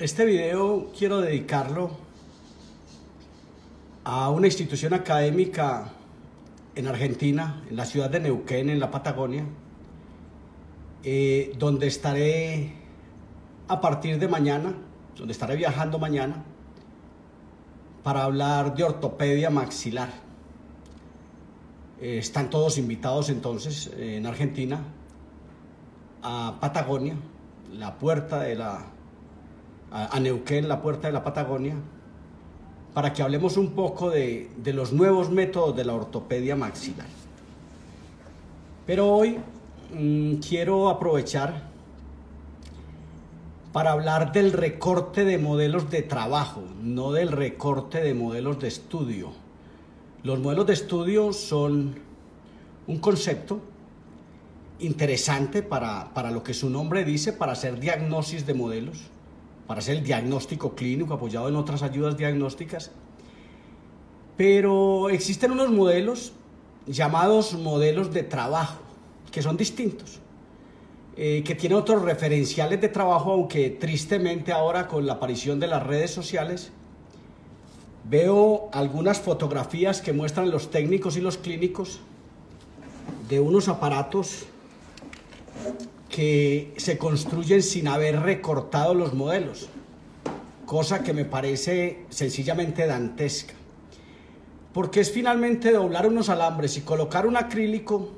Este video quiero dedicarlo a una institución académica en Argentina, en la ciudad de Neuquén, en la Patagonia, donde estaré a partir de mañana, donde estaré viajando mañana para hablar de ortopedia maxilar. Están todos invitados entonces en Argentina a Patagonia, la puerta de a Neuquén, la puerta de la Patagonia, para que hablemos un poco de los nuevos métodos de la ortopedia maxilar. Pero hoy quiero aprovechar para hablar del recorte de modelos de trabajo, no del recorte de modelos de estudio. Los modelos de estudio son un concepto interesante para lo que su nombre dice, para hacer diagnosis de modelos, para hacer el diagnóstico clínico apoyado en otras ayudas diagnósticas. Pero existen unos modelos llamados modelos de trabajo, que son distintos, que tienen otros referenciales de trabajo, aunque tristemente ahora con la aparición de las redes sociales veo algunas fotografías que muestran los técnicos y los clínicos de unos aparatos que se construyen sin haber recortado los modelos, cosa que me parece sencillamente dantesca, porque es finalmente doblar unos alambres y colocar un acrílico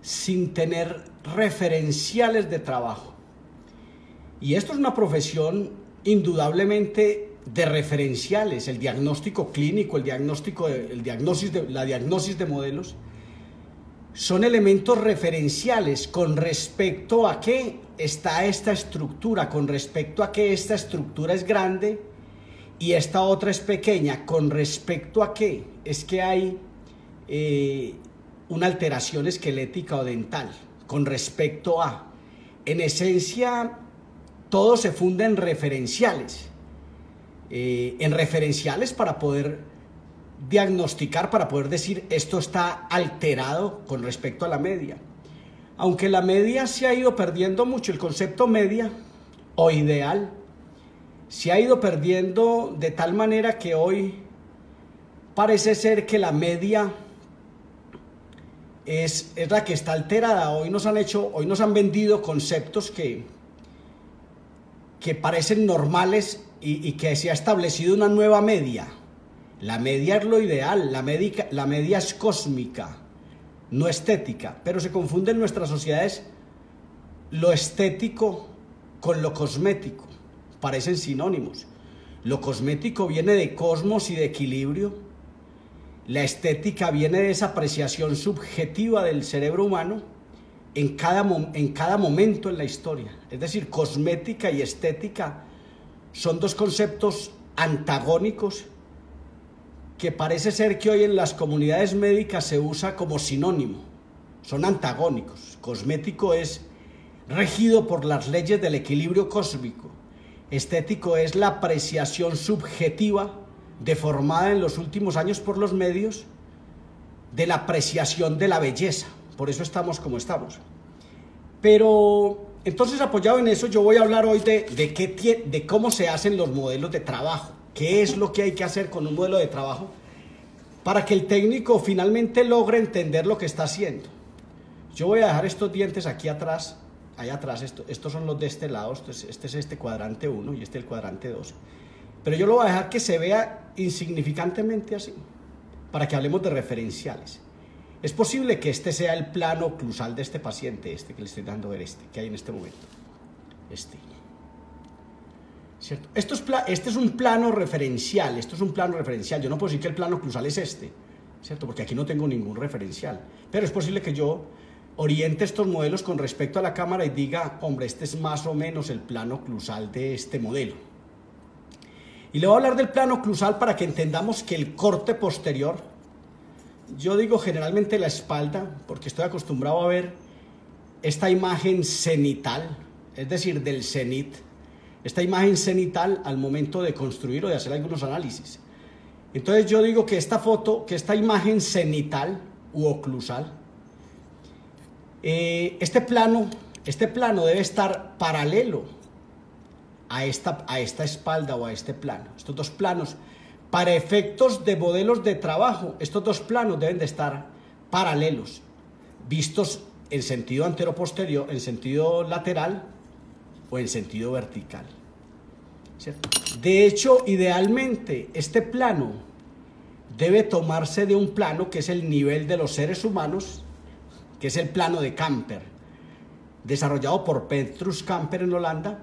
sin tener referenciales de trabajo. Y esto es una profesión indudablemente de referenciales. El diagnóstico clínico, la diagnosis de modelos son elementos referenciales con respecto a qué está esta estructura, con respecto a que esta estructura es grande y esta otra es pequeña, con respecto a qué es que hay una alteración esquelética o dental, con respecto a, en esencia, todo se funda en referenciales para poder diagnosticar, para poder decir esto está alterado con respecto a la media. Aunque la media se ha ido perdiendo mucho, el concepto media o ideal se ha ido perdiendo de tal manera que hoy parece ser que la media es la que está alterada. Hoy nos han vendido conceptos que parecen normales y que se ha establecido una nueva media. La media es lo ideal, la media es cósmica, no estética, pero se confunde en nuestras sociedades lo estético con lo cosmético, parecen sinónimos. Lo cosmético viene de cosmos y de equilibrio, la estética viene de esa apreciación subjetiva del cerebro humano en cada momento en la historia. Es decir, cosmética y estética son dos conceptos antagónicos que parece ser que hoy en las comunidades médicas se usa como sinónimo. Son antagónicos. Cosmético es regido por las leyes del equilibrio cósmico. Estético es la apreciación subjetiva deformada en los últimos años por los medios de la apreciación de la belleza. Por eso estamos como estamos. Pero entonces, apoyado en eso, yo voy a hablar hoy de cómo se hacen los modelos de trabajo. ¿Qué es lo que hay que hacer con un modelo de trabajo para que el técnico finalmente logre entender lo que está haciendo? Yo voy a dejar estos dientes aquí atrás, allá atrás, estos son los de este lado, este es este cuadrante 1 y este el cuadrante 2. Pero yo lo voy a dejar que se vea insignificantemente así, para que hablemos de referenciales. Es posible que este sea el plano oclusal de este paciente, este que le estoy dando ver, que hay en este momento. ¿Cierto? Este es un plano referencial, yo no puedo decir que el plano oclusal es este, ¿cierto? Porque aquí no tengo ningún referencial, pero es posible que yo oriente estos modelos con respecto a la cámara y diga, hombre, este es más o menos el plano oclusal de este modelo. Y le voy a hablar del plano oclusal para que entendamos que el corte posterior, yo digo generalmente la espalda, porque estoy acostumbrado a ver esta imagen cenital, es decir, del cenit, esta imagen cenital al momento de construir o de hacer algunos análisis. Entonces yo digo que esta imagen cenital u oclusal, este plano debe estar paralelo a esta espalda o a este plano. Estos dos planos, para efectos de modelos de trabajo, estos dos planos deben de estar paralelos, vistos en sentido antero-posterior, en sentido lateral o en sentido vertical, ¿cierto? De hecho, idealmente, este plano debe tomarse de un plano que es el nivel de los seres humanos, que es el plano de Camper, desarrollado por Petrus Camper en Holanda,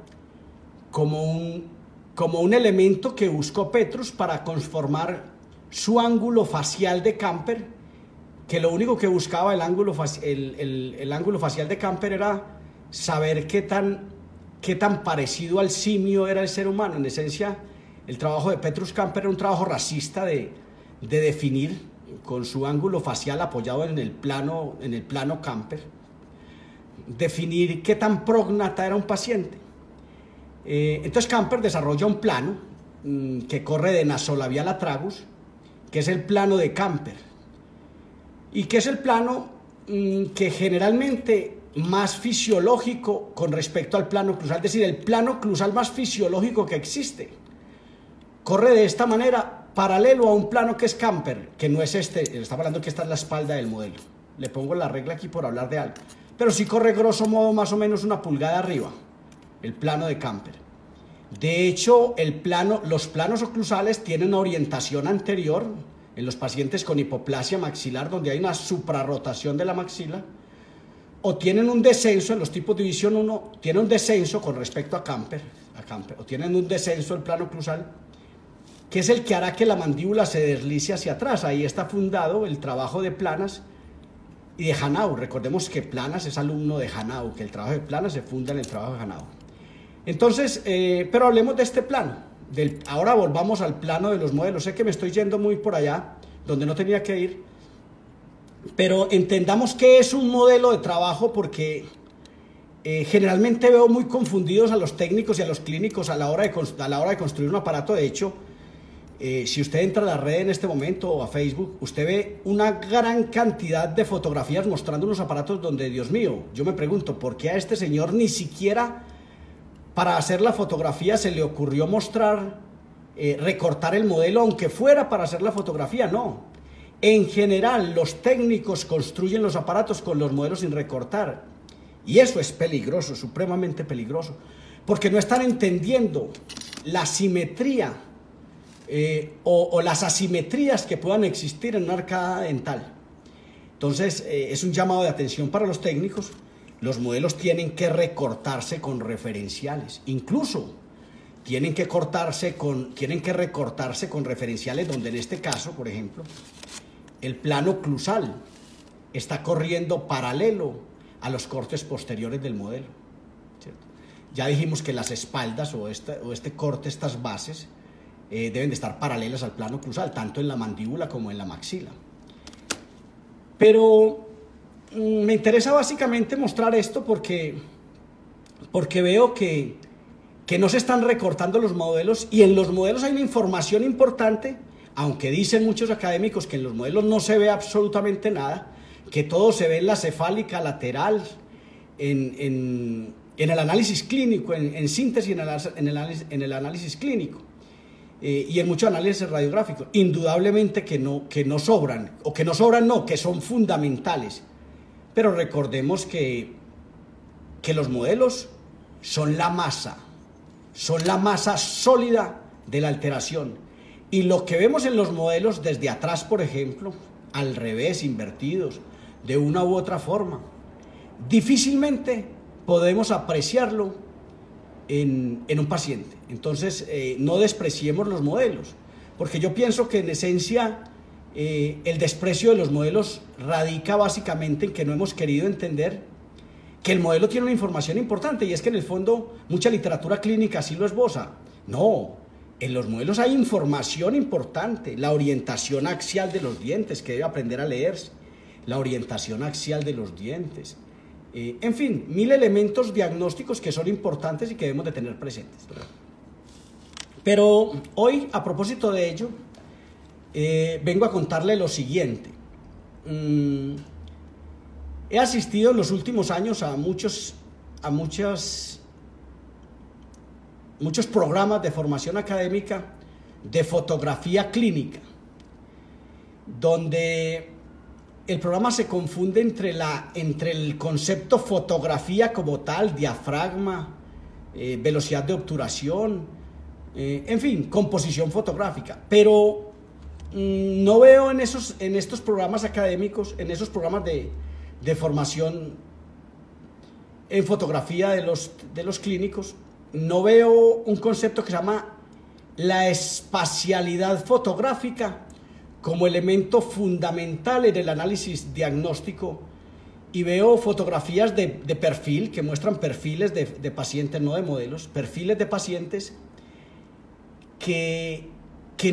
como un elemento que buscó Petrus para conformar su ángulo facial de Camper, que lo único que buscaba el ángulo facial de Camper era saber qué tan parecido al simio era el ser humano. En esencia, el trabajo de Petrus Camper era un trabajo racista de definir con su ángulo facial apoyado en el plano Camper, definir qué tan prógnata era un paciente. Entonces Camper desarrolla un plano que corre de nasolabial a tragus, que es el plano de Camper, y que es el plano que generalmente más fisiológico con respecto al plano clusal, es decir, el plano clusal más fisiológico que existe. Corre de esta manera paralelo a un plano que es Camper, que no es este, estamos hablando que esta es la espalda del modelo. Le pongo la regla aquí por hablar de algo, pero sí corre grosso modo más o menos una pulgada arriba, el plano de Camper. De hecho, los planos oclusales tienen una orientación anterior en los pacientes con hipoplasia maxilar, donde hay una suprarrotación de la maxila, o tienen un descenso en los tipos de división 1, tiene un descenso con respecto a Camper, o tienen un descenso el plano oclusal, que es el que hará que la mandíbula se deslice hacia atrás. Ahí está fundado el trabajo de Planas y de Hanau. Recordemos que Planas es alumno de Hanau, que el trabajo de Planas se funda en el trabajo de Hanau. Entonces, pero hablemos de este plano. Ahora volvamos al plano de los modelos. Sé que me estoy yendo muy por allá, donde no tenía que ir, pero entendamos qué es un modelo de trabajo, porque generalmente veo muy confundidos a los técnicos y a los clínicos a la hora de construir un aparato. De hecho, si usted entra a la red en este momento o a Facebook, usted ve una gran cantidad de fotografías mostrando unos aparatos donde, Dios mío, yo me pregunto, ¿por qué a este señor ni siquiera para hacer la fotografía se le ocurrió mostrar, recortar el modelo, aunque fuera para hacer la fotografía? No. En general, los técnicos construyen los aparatos con los modelos sin recortar. Y eso es peligroso, supremamente peligroso, porque no están entendiendo la simetría o las asimetrías que puedan existir en una arcada dental. Entonces, es un llamado de atención para los técnicos. Los modelos tienen que recortarse con referenciales, incluso tienen que recortarse con referenciales donde, en este caso, por ejemplo, el plano clusal está corriendo paralelo a los cortes posteriores del modelo, ¿cierto? Ya dijimos que las espaldas o este corte, estas bases, deben de estar paralelas al plano clusal, tanto en la mandíbula como en la maxila. Pero me interesa básicamente mostrar esto porque veo que no se están recortando los modelos, y en los modelos hay una información importante, aunque dicen muchos académicos que en los modelos no se ve absolutamente nada, que todo se ve en la cefálica lateral, en el análisis clínico, en síntesis en el análisis clínico, y en muchos análisis radiográficos. Indudablemente que no sobran, que son fundamentales. Pero recordemos que los modelos son la masa sólida de la alteración. Y lo que vemos en los modelos desde atrás, por ejemplo, al revés, invertidos, de una u otra forma, difícilmente podemos apreciarlo en un paciente. Entonces, no despreciemos los modelos, porque yo pienso que en esencia el desprecio de los modelos radica básicamente en que no hemos querido entender que el modelo tiene una información importante, y es que en el fondo mucha literatura clínica así lo esboza. No, en los modelos hay información importante, la orientación axial de los dientes, que debe aprender a leerse, la orientación axial de los dientes, en fin, 1000 elementos diagnósticos que son importantes y que debemos de tener presentes. Pero hoy, a propósito de ello, vengo a contarle lo siguiente. He asistido en los últimos años a muchas muchos programas de formación académica de fotografía clínica, donde el programa se confunde entre el concepto fotografía como tal, diafragma, velocidad de obturación, en fin, composición fotográfica. Pero no veo en estos programas académicos, en esos programas de formación en fotografía de los clínicos, no veo un concepto que se llama la espacialidad fotográfica como elemento fundamental en el análisis diagnóstico, y veo fotografías de perfil que muestran perfiles de pacientes, no de modelos, perfiles de pacientes que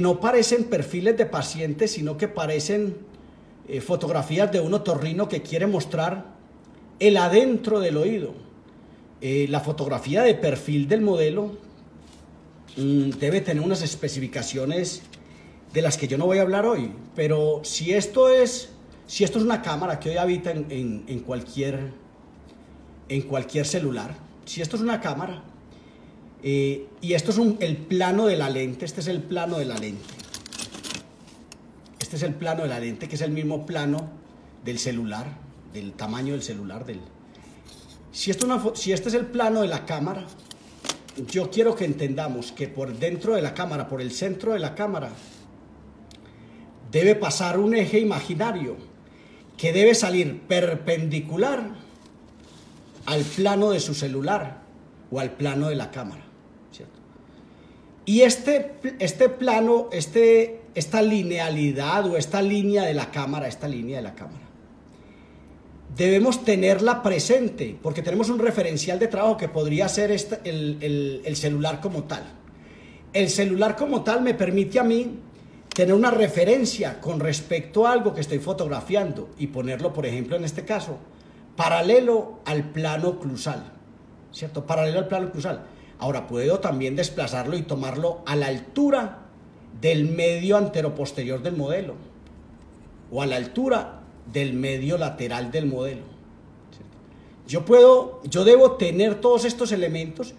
no parecen perfiles de pacientes, sino que parecen fotografías de un otorrino que quiere mostrar el adentro del oído. La fotografía de perfil del modelo debe tener unas especificaciones de las que yo no voy a hablar hoy, pero si esto es una cámara que hoy habita en cualquier celular, si esto es una cámara y esto es el plano de la lente, este es el plano de la lente, este es el plano de la lente, que es el mismo plano del celular, del tamaño del celular. Si este es el plano de la cámara, yo quiero que entendamos que por dentro de la cámara, por el centro de la cámara, debe pasar un eje imaginario que debe salir perpendicular al plano de su celular o al plano de la cámara, ¿cierto? Y este plano, esta linealidad o esta línea de la cámara, debemos tenerla presente, porque tenemos un referencial de trabajo que podría ser el celular como tal. El celular como tal me permite a mí tener una referencia con respecto a algo que estoy fotografiando y ponerlo, por ejemplo, en este caso, paralelo al plano oclusal, ¿cierto? Paralelo al plano oclusal. Ahora, puedo también desplazarlo y tomarlo a la altura del medio anteroposterior del modelo o a la altura del medio lateral del modelo, ¿cierto? Yo debo tener todos estos elementos,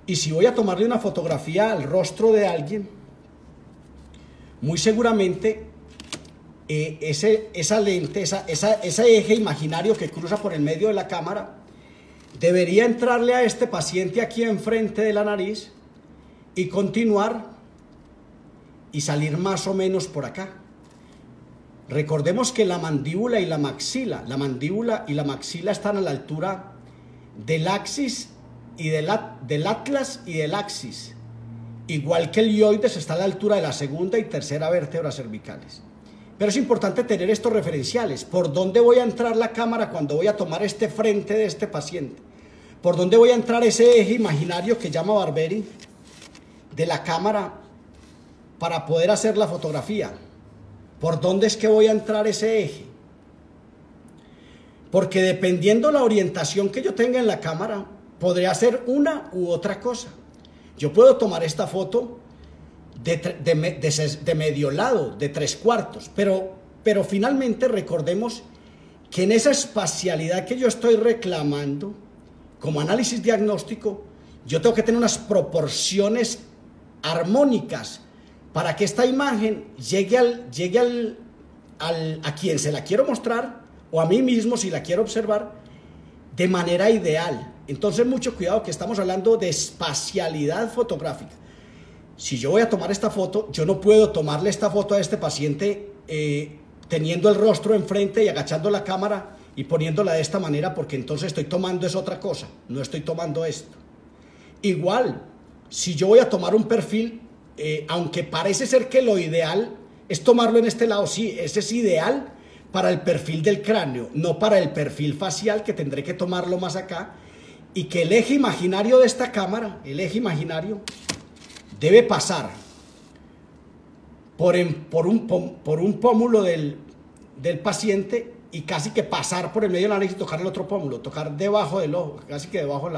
y si voy a tomarle una fotografía al rostro de alguien, muy seguramente esa lente, ese eje imaginario que cruza por el medio de la cámara, debería entrarle a este paciente aquí enfrente de la nariz y continuar y salir más o menos por acá. Recordemos que la mandíbula y la maxila están a la altura del axis y del atlas y del axis, igual que el hioides está a la altura de la segunda y tercera vértebras cervicales. Pero es importante tener estos referenciales. ¿Por dónde voy a entrar la cámara cuando voy a tomar este frente de este paciente? ¿Por dónde voy a entrar ese eje imaginario que llama Barberi de la cámara para poder hacer la fotografía? ¿Por dónde es que voy a entrar ese eje? Porque dependiendo la orientación que yo tenga en la cámara, podría hacer una u otra cosa. Yo puedo tomar esta foto de medio lado, de 3/4, pero finalmente recordemos que en esa espacialidad que yo estoy reclamando como análisis diagnóstico, yo tengo que tener unas proporciones armónicas para que esta imagen llegue a quien se la quiero mostrar, o a mí mismo si la quiero observar, de manera ideal. Entonces, mucho cuidado, que estamos hablando de espacialidad fotográfica. Si yo voy a tomar esta foto, yo no puedo tomarle esta foto a este paciente teniendo el rostro enfrente y agachando la cámara y poniéndola de esta manera, porque entonces estoy tomando es otra cosa, no estoy tomando esto. Igual, si yo voy a tomar un perfil, aunque parece ser que lo ideal es tomarlo en este lado, sí, ese es ideal para el perfil del cráneo, no para el perfil facial, que tendré que tomarlo más acá, y que el eje imaginario de esta cámara, el eje imaginario, debe pasar por un pómulo del paciente y casi que pasar por el medio de la nariz y tocar el otro pómulo, tocar debajo del ojo, casi que debajo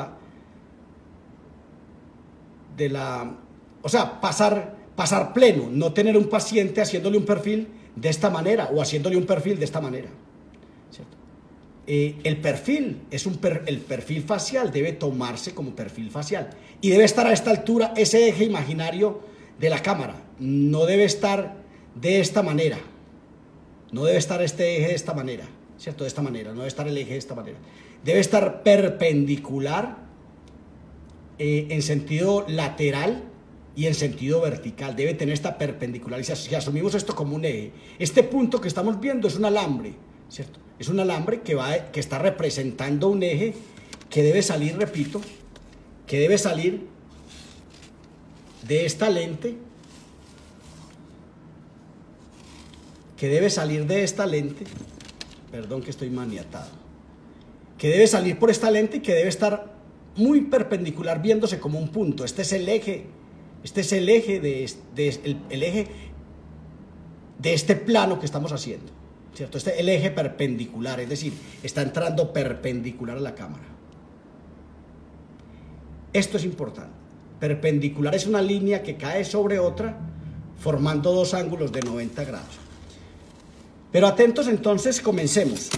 o sea, pasar pleno, no tener un paciente haciéndole un perfil de esta manera o haciéndole un perfil de esta manera, ¿cierto? el perfil, el perfil facial debe tomarse como perfil facial y debe estar a esta altura ese eje imaginario de la cámara. No debe estar de esta manera. No debe estar este eje de esta manera, ¿cierto? De esta manera, no debe estar el eje de esta manera. Debe estar perpendicular en sentido lateral y en sentido vertical. Debe tener esta perpendicularidad. Si asumimos esto como un eje, este punto que estamos viendo es un alambre, ¿cierto? Es un alambre que está representando un eje que debe salir, repito, que debe salir de esta lente, perdón que estoy maniatado, que debe salir por esta lente y que debe estar muy perpendicular viéndose como un punto. Este es el eje el eje de este plano que estamos haciendo, ¿cierto? Este es el eje perpendicular, es decir, está entrando perpendicular a la cámara. Esto es importante. Perpendicular es una línea que cae sobre otra formando dos ángulos de 90 grados. Pero atentos entonces, comencemos.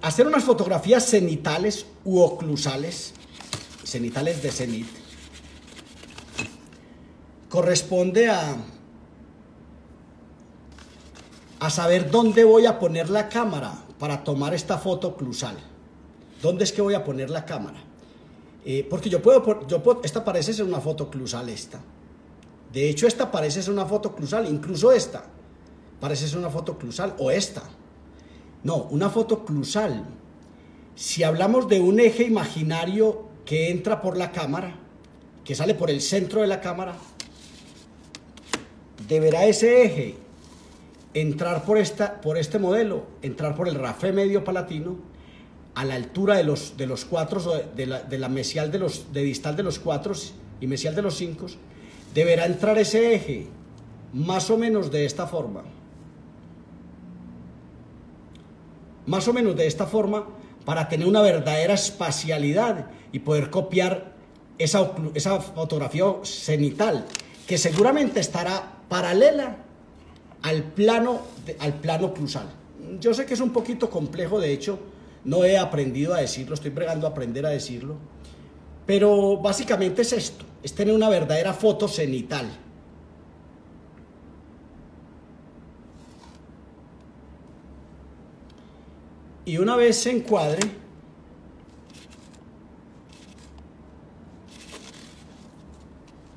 Hacer unas fotografías cenitales u oclusales, cenitales de cenit, corresponde a saber dónde voy a poner la cámara para tomar esta foto oclusal. ¿Dónde es que voy a poner la cámara? Porque esta parece ser una foto oclusal, esta. De hecho, esta parece ser una foto oclusal, incluso esta parece ser una foto oclusal, o esta. No, una foto oclusal. Si hablamos de un eje imaginario que entra por la cámara, que sale por el centro de la cámara, deberá ese eje entrar por este modelo, entrar por el rafé medio palatino, a la altura de los cuatros, de la mesial de distal de los cuatros y mesial de los cinco, deberá entrar ese eje más o menos de esta forma. Más o menos de esta forma, para tener una verdadera espacialidad y poder copiar esa fotografía cenital, que seguramente estará paralela al plano oclusal. Yo sé que es un poquito complejo, de hecho, no he aprendido a decirlo, estoy bregando a aprender a decirlo, pero básicamente es esto, es tener una verdadera foto cenital. Y una vez se encuadre,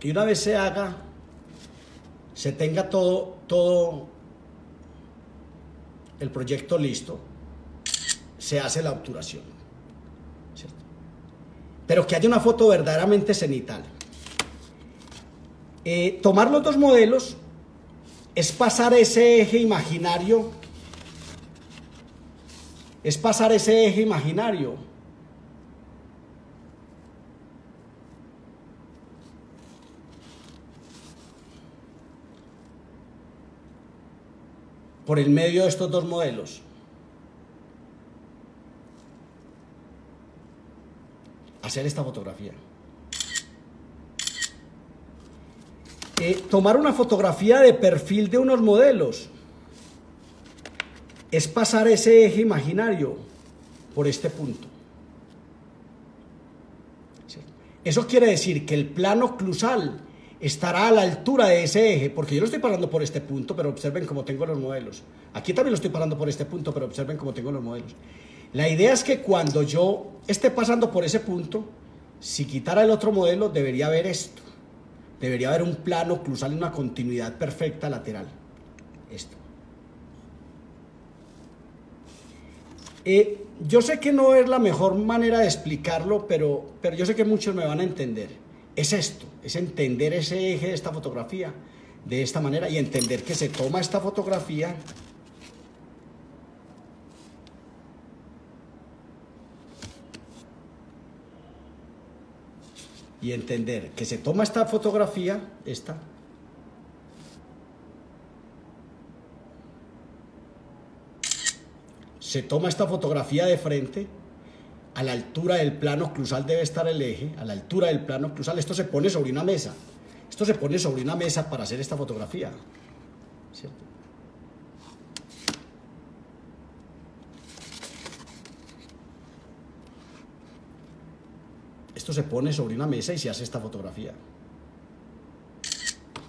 y una vez se tenga todo el proyecto listo, se hace la obturación, ¿cierto? Pero que haya una foto verdaderamente cenital. Tomar los dos modelos es pasar ese eje imaginario, por el medio de estos dos modelos. Hacer esta fotografía. Tomar una fotografía de perfil de unos modelos es pasar ese eje imaginario por este punto. ¿Cierto? Eso quiere decir que el plano oclusal estará a la altura de ese eje, porque yo lo estoy parando por este punto, pero observen cómo tengo los modelos. Aquí también lo estoy parando por este punto, pero observen cómo tengo los modelos. La idea es que cuando yo esté pasando por ese punto, si quitara el otro modelo, debería haber esto. Debería haber un plano oclusal y una continuidad perfecta lateral. Esto. Yo sé que no es la mejor manera de explicarlo, pero yo sé que muchos me van a entender. Es esto, es entender ese eje de esta fotografía de esta manera y entender que se toma esta fotografía se toma esta fotografía de frente, a la altura del plano oclusal debe estar el eje, a la altura del plano oclusal. Esto se pone sobre una mesa, para hacer esta fotografía, ¿cierto? Esto se pone sobre una mesa y se hace esta fotografía.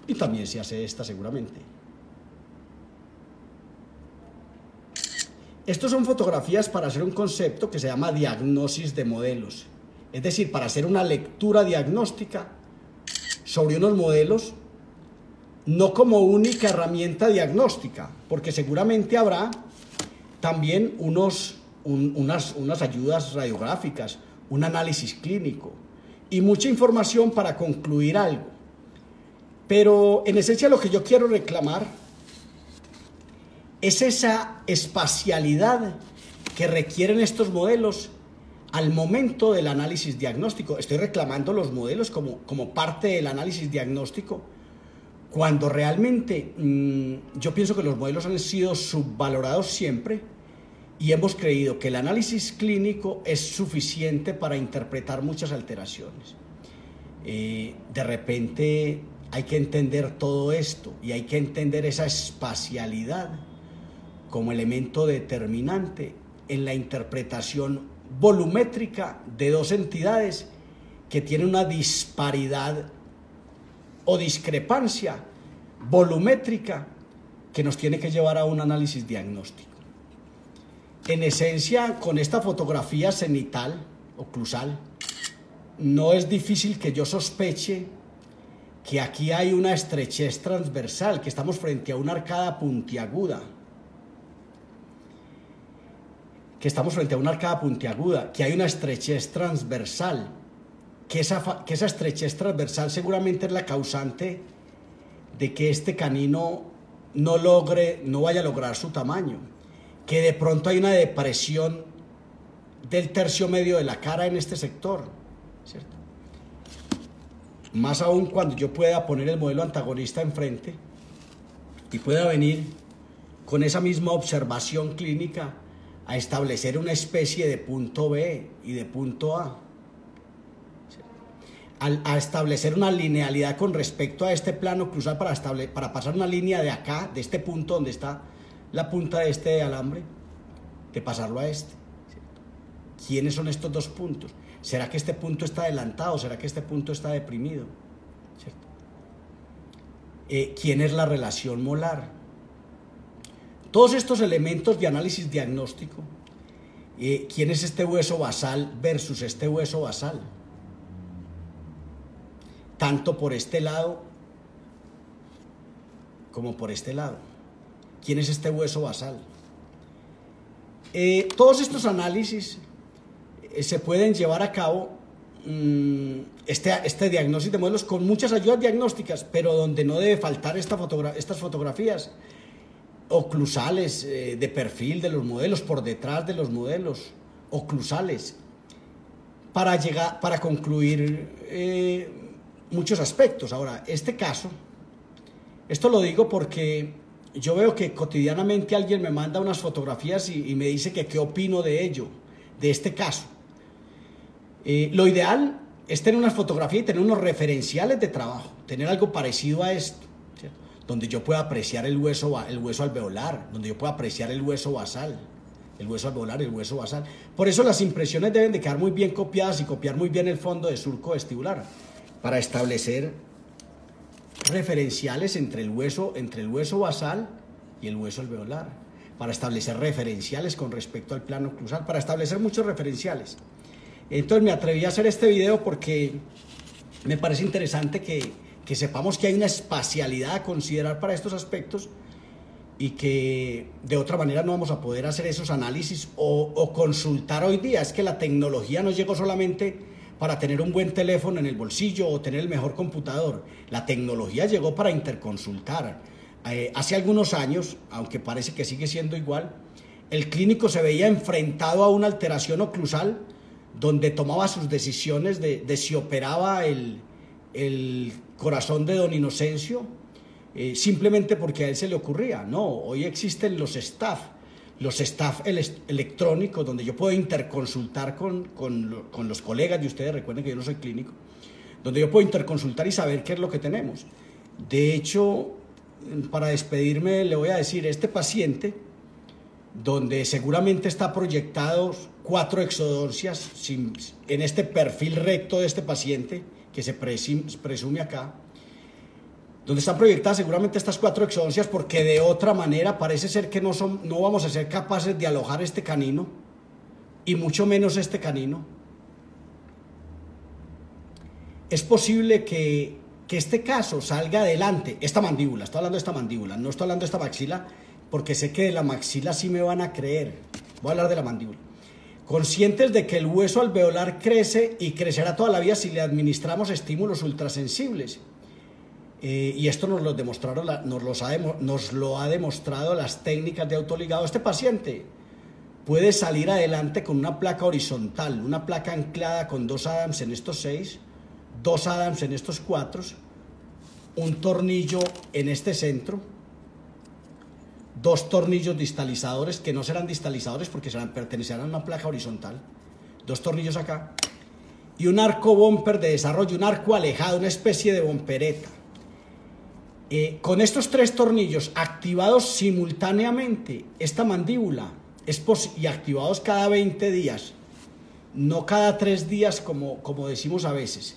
Y también se hace esta seguramente. Estos son fotografías para hacer un concepto que se llama diagnosis de modelos. Es decir, para hacer una lectura diagnóstica sobre unos modelos, no como única herramienta diagnóstica, porque seguramente habrá también unas ayudas radiográficas, un análisis clínico y mucha información para concluir algo. Pero en esencia lo que yo quiero reclamar es esa espacialidad que requieren estos modelos al momento del análisis diagnóstico. Estoy reclamando los modelos como parte del análisis diagnóstico, cuando realmente yo pienso que los modelos han sido subvalorados siempre y hemos creído que el análisis clínico es suficiente para interpretar muchas alteraciones. De repente hay que entender todo esto y hay que entender esa espacialidad como elemento determinante en la interpretación volumétrica de dos entidades que tienen una disparidad o discrepancia volumétrica que nos tiene que llevar a un análisis diagnóstico. En esencia, con esta fotografía cenital oclusal, no es difícil que yo sospeche que aquí hay una estrechez transversal, que estamos frente a una arcada puntiaguda. Que hay una estrechez transversal, que esa estrechez transversal seguramente es la causante de que este canino no vaya a lograr su tamaño, que de pronto hay una depresión del tercio medio de la cara en este sector, ¿cierto? Más aún cuando yo pueda poner el modelo antagonista enfrente y pueda venir con esa misma observación clínica a establecer una especie de punto B y de punto A, a establecer una linealidad con respecto a este plano oclusal para pasar una línea de acá, de este punto donde está la punta de este alambre, de pasarlo a este. ¿Quiénes son estos dos puntos? ¿Será que este punto está adelantado? ¿Será que este punto está deprimido? ¿Quién es la relación molar? Todos estos elementos de análisis diagnóstico. ¿Quién es este hueso basal versus este hueso basal? Tanto por este lado como por este lado. ¿Quién es este hueso basal? Todos estos análisis se pueden llevar a cabo, este diagnóstico de modelos con muchas ayudas diagnósticas, pero donde no debe faltar estas fotografías oclusales de perfil de los modelos, por detrás de los modelos oclusales, para concluir muchos aspectos. Ahora, este caso, esto lo digo porque yo veo que cotidianamente alguien me manda unas fotografías y me dice que qué opino de ello, de este caso. Lo ideal es tener unas fotografías y tener unos referenciales de trabajo, tener algo parecido a esto, ¿cierto? Donde yo pueda apreciar el hueso alveolar, donde yo pueda apreciar el hueso basal, el hueso alveolar y el hueso basal. Por eso las impresiones deben de quedar muy bien copiadas y copiar muy bien el fondo de surco vestibular, para establecer referenciales entre el hueso basal y el hueso alveolar, para establecer referenciales con respecto al plano oclusal, para establecer muchos referenciales. Entonces me atreví a hacer este video porque me parece interesante que sepamos que hay una espacialidad a considerar para estos aspectos y que de otra manera no vamos a poder hacer esos análisis o consultar hoy día. Es que la tecnología no llegó solamente para tener un buen teléfono en el bolsillo o tener el mejor computador. La tecnología llegó para interconsultar. Hace algunos años, aunque parece que sigue siendo igual, el clínico se veía enfrentado a una alteración oclusal donde tomaba sus decisiones de si operaba el corazón de don Inocencio simplemente porque a él se le ocurría. No, hoy existen los staff electrónicos donde yo puedo interconsultar con los colegas de ustedes. Recuerden que yo no soy clínico, donde yo puedo interconsultar y saber qué es lo que tenemos. De hecho, para despedirme le voy a decir, este paciente, donde seguramente está proyectado 4 exodoncias en este perfil recto de este paciente que se presume acá, donde están proyectadas seguramente estas 4 exodoncias, porque de otra manera parece ser que no vamos a ser capaces de alojar este canino, y mucho menos este canino. Es posible que este caso salga adelante, esta mandíbula, estoy hablando de esta mandíbula, no estoy hablando de esta maxila, porque sé que de la maxila sí me van a creer. Voy a hablar de la mandíbula. Conscientes de que el hueso alveolar crece y crecerá toda la vida si le administramos estímulos ultrasensibles. Y esto nos lo ha demostrado las técnicas de autoligado. Este paciente puede salir adelante con una placa horizontal, una placa anclada con 2 Adams en estos 6, 2 Adams en estos 4, un tornillo en este centro, 2 tornillos distalizadores que no serán distalizadores porque pertenecerán a una placa horizontal, 2 tornillos acá, y un arco bumper de desarrollo, un arco alejado, una especie de bumpereta. Con estos 3 tornillos activados simultáneamente, esta mandíbula y activados cada 20 días, no cada 3 días como decimos a veces,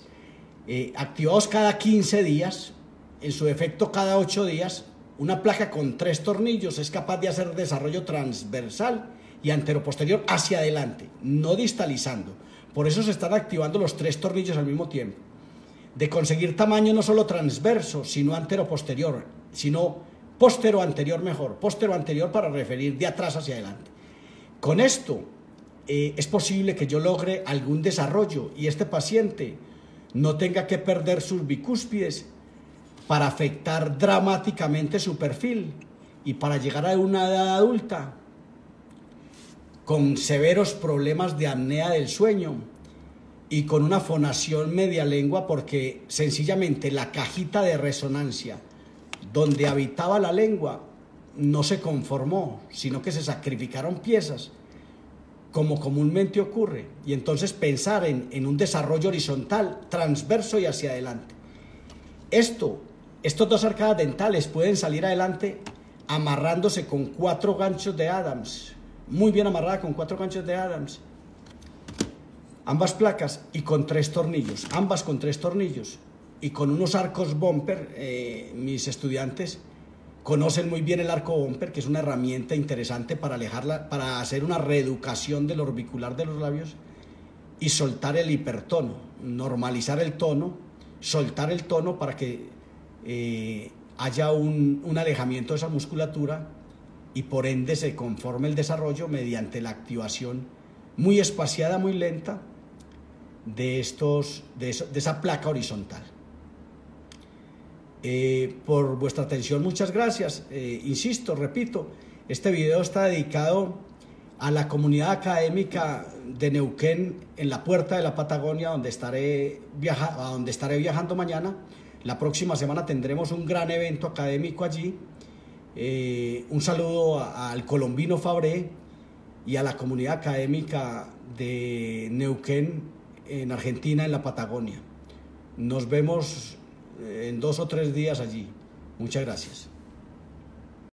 activados cada 15 días, en su defecto cada 8 días, una placa con 3 tornillos es capaz de hacer desarrollo transversal y anteroposterior hacia adelante, no distalizando. Por eso se están activando los 3 tornillos al mismo tiempo. De conseguir tamaño no solo transverso, sino antero-posterior, sino postero-anterior mejor, postero-anterior para referir de atrás hacia adelante. Con esto es posible que yo logre algún desarrollo y este paciente no tenga que perder sus bicúspides para afectar dramáticamente su perfil y para llegar a una edad adulta con severos problemas de apnea del sueño y con una fonación media lengua, porque sencillamente la cajita de resonancia donde habitaba la lengua no se conformó, sino que se sacrificaron piezas, como comúnmente ocurre, y entonces pensar en un desarrollo horizontal, transverso y hacia adelante. Estos 2 arcadas dentales pueden salir adelante amarrándose con 4 ganchos de Adams, muy bien amarrada con 4 ganchos de Adams, ambas placas, y con 3 tornillos, ambas con 3 tornillos, y con unos arcos bumper. Mis estudiantes conocen muy bien el arco bumper, que es una herramienta interesante para hacer una reeducación del orbicular de los labios y soltar el hipertono, normalizar el tono, soltar el tono para que haya un alejamiento de esa musculatura y por ende se conforme el desarrollo mediante la activación muy espaciada, muy lenta de esa placa horizontal. Por vuestra atención, muchas gracias. Insisto, repito, este video está dedicado a la comunidad académica de Neuquén, en la Puerta de la Patagonia, donde estaré viajando mañana. La próxima semana tendremos un gran evento académico allí. Un saludo al Colombino Fabré y a la comunidad académica de Neuquén, en Argentina, en la Patagonia. Nos vemos en 2 o 3 días allí. Muchas gracias.